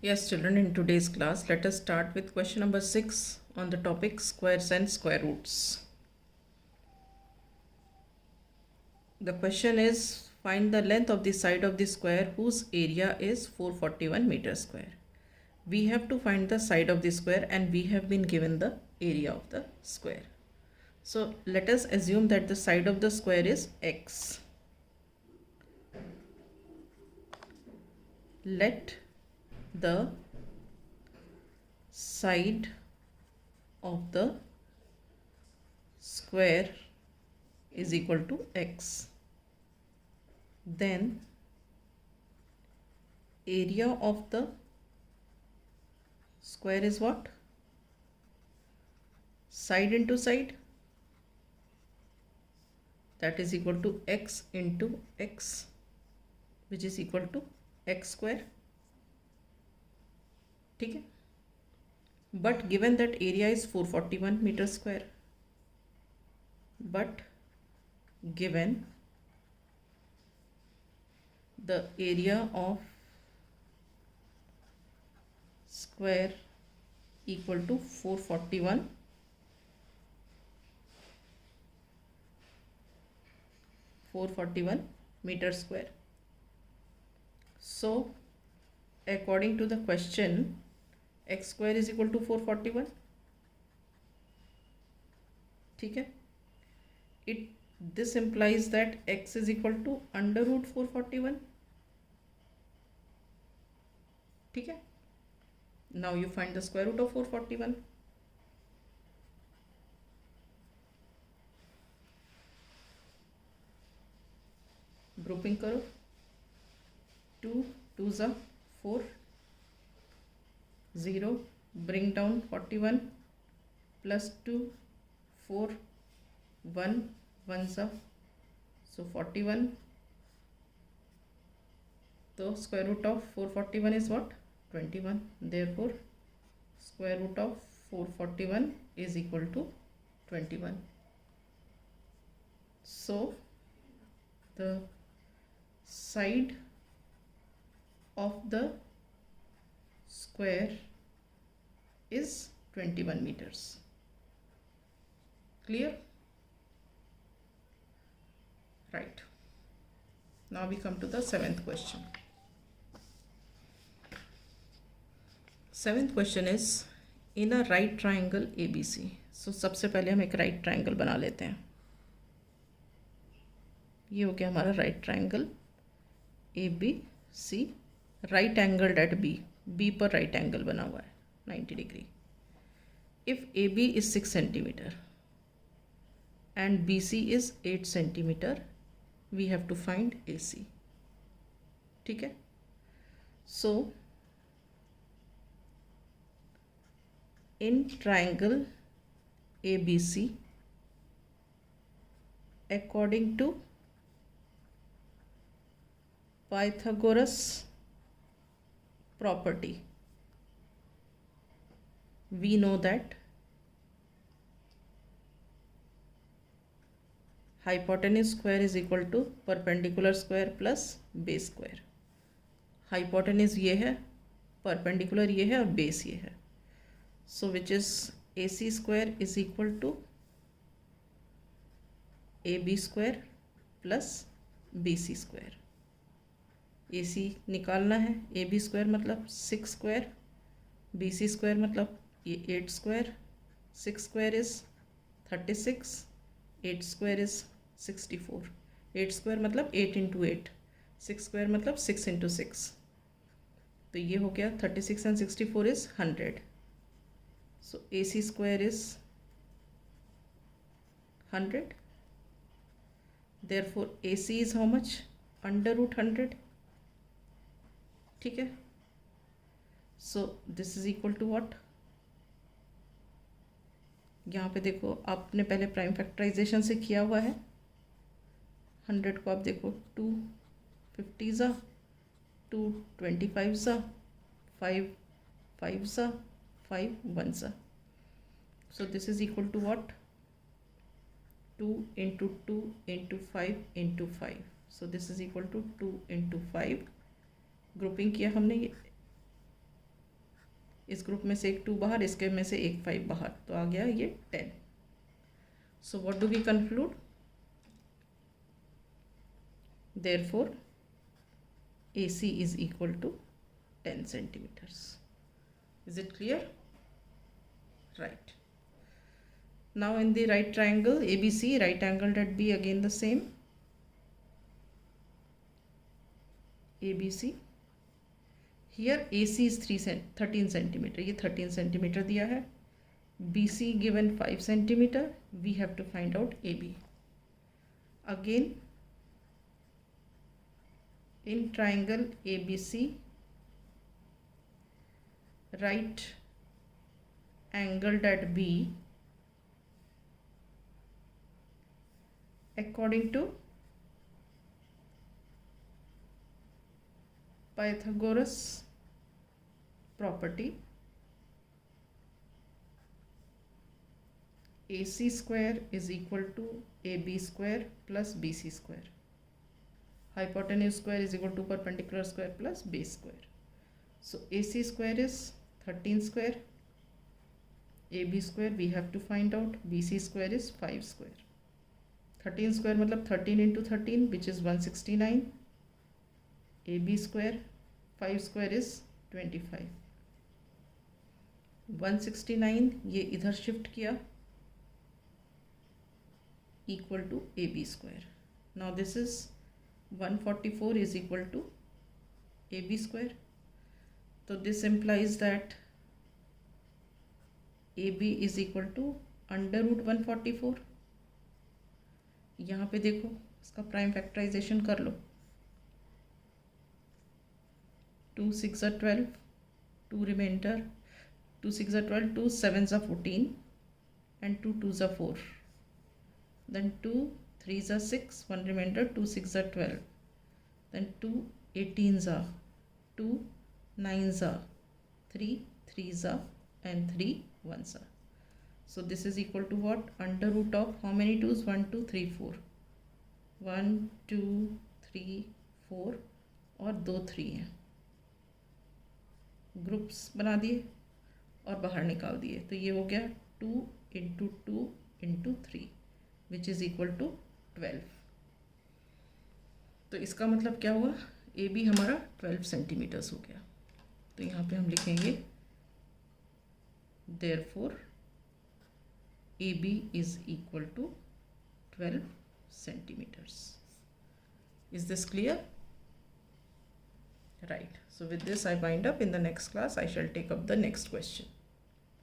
Yes, children, in today's class, let us start with question number 6 on the topic squares and square roots. The question is, find the length of the side of the square whose area is 441 meters square. We have to find the side of the square and we have been given the area of the square. So let us assume that the side of the square is x. Let the side of the square is equal to x. Then area of the square is what? Side into side, that is equal to x into x, which is equal to x square. ठीक है, but given that area is 441 meters square, but given the area of square equal to 441 meter square. So according to the question, x square is equal to 441. ठीक है, this implies that x is equal to under root 441. ठीक है, now you find the square root of 441. Grouping करो, 2 2s are 4, 0, bring down 41, plus 2, 4, 1, 1s are, so 41. So square root of 441 is what? 21. Therefore square root of 441 is equal to 21. So the side of the square is 21 meters. Clear? Right. Now we come to the 7th question. 7th question is in a right triangle ABC. So सबसे पहले हम एक right triangle बना लेते हैं. ये हो गया हमारा right triangle ABC, right angled at B पर राइट एंगल बना हुआ है 90 degree. If AB is 6 centimetre and BC is 8 centimetre, we have to find AC. ठीक है, so in triangle ABC, according to Pythagoras property, we know that hypotenuse square is equal to perpendicular square plus base square. hypotenuse ये है, perpendicular ये है और base ये है. So which is AC square is equal to AB square plus BC square. AC निकालना है, AB square मतलब 6 स्क्वायर, BC स्क्वायर मतलब ये 8 square, 6 square is 36, 8 square is 64. 8 square मतलब 8 इंटू 8, 6 स्क्वायर मतलब 6 इंटू 6. तो ये हो गया 36 and 64 is 100. So AC square is 100. Therefore AC is how much? Under root 100. ठीक है, so this is equal to what? यहाँ पे देखो आपने पहले प्राइम फैक्टराइजेशन से किया हुआ है. 100 को आप देखो 2 50 ज़ा, 2 25 ज़ा, 5 5 ज़ा, 5 1 ज़ा. So this is equal to what? 2 into 2 into 5 into 5. So this is equal to 2 into 5. Grouping किया हमने, इस ग्रुप में से एक 2 बाहर, इसके में से एक 5 बाहर, तो आ गया ये 10. So what do we conclude? Therefore AC is equal to 10 centimeters. Is it clear? Right. Now in the right triangle ABC, right angled at B, again the same. ABC. Here AC is 13 centimeter. ये 13 centimeter दिया है. BC given 5 centimeter. We have to find out AB. Again, in triangle ABC, right angled at B, according to Pythagoras property, AC square is equal to AB square plus BC square. Hypotenuse square is equal to perpendicular square plus base square. So AC square is 13 square, AB square we have to find out, BC square is 5 square. 13 square मतलब 13 into 13 which is 169, AB square 5 square is 25. 169 ये इधर shift किया, equal to AB square. Now this is 144 is equal to AB square. So this implies that AB is equal to under root 144. यहाँ पे देखो इसका prime factorisation कर लो. 2 6 are 12, 2 remainder, 2 6 are 12, 2 7s are 14 and 2 2s are 4. Then 2 3s are 6, 1 remainder, 2 6 are 12. Then 2 18s are, 2 9s are, 3 3s are and 3 1s are. So this is equal to what? Under root of how many 2s? 1 2 3 4. 1 2 3 4 और 2 3 हैं. Groups बना दिए और बाहर निकाल दिए, तो ये हो गया 2 into 2 into 3 which is equal to 12. तो इसका मतलब क्या हुआ? ए बी हमारा 12 सेंटीमीटर्स हो गया. तो यहाँ पे हम लिखेंगे therefore AB is equal to 12 centimeters. Is this clear? Right. So with this I wind up. In the next class I shall take up the next question.